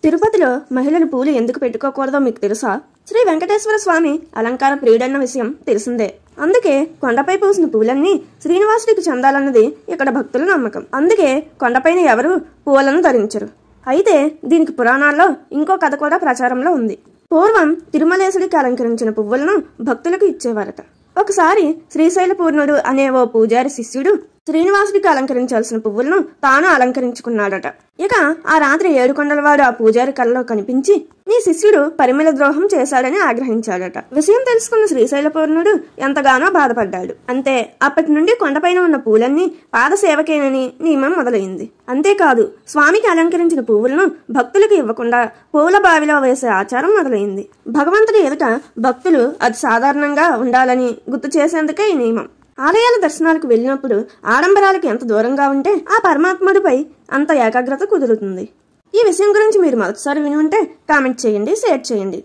తిరుపతిలో మహిళలు పూలు ఎందుకు పెట్టుకోకూడదో మీకు తెలుసా? శ్రీ వెంకటేశ్వర స్వామి అలంకార ప్రియుడన్న విషయం తెలిసిందే. అందుకే కొండపై పూసిన పూలన్నీ శ్రీనివాసుడికి చెందాలన్నది ఇక్కడ భక్తుల నమ్మకం. అందుకే కొండపైన ఎవరు పూలను ధరించరు. అయితే దీనికి పురాణాల్లో ఇంకో కథ కూడా ప్రచారంలో ఉంది. పూర్వం తిరుమలేశుడికి అలంకరించిన పువ్వులను భక్తులకు ఇచ్చేవారట. ఒకసారి శ్రీశైలపూర్ణుడు అనే ఓ పూజారి శిష్యుడు శ్రీనివాసుడికి అలంకరించాల్సిన పువ్వులను తాను అలంకరించుకున్నాడట. ఇక ఆ రాత్రి ఏడుకొండలవాడు ఆ పూజారి కళ్ళలో కనిపించి నీ శిష్యుడు పరిమళ ద్రోహం చేశాడని ఆగ్రహించాడట. విషయం తెలుసుకున్న శ్రీశైలపూర్ణుడు ఎంతగానో బాధపడ్డాడు. అంతే అప్పటి నుండి కొండపైన ఉన్న పూలన్నీ పాదసేవకేనని నియమం మొదలైంది. అంతేకాదు స్వామికి అలంకరించిన పువ్వులను భక్తులకు ఇవ్వకుండా పూల బావిలో వేసే ఆచారం మొదలైంది. భగవంతుడి ఎదుట భక్తులు అది సాధారణంగా ఉండాలని గుర్తు చేసేందుకే ఈ నియమం. ఆలయాల దర్శనాలకు వెళ్ళినప్పుడు ఆడంబరాలకు ఎంత దూరంగా ఉంటే ఆ పరమాత్ముడిపై అంత ఏకాగ్రత కుదురుతుంది. ఈ విషయం గురించి మీరు మొదటిసారి విని ఉంటే కామెంట్ చేయండి, షేర్ చేయండి.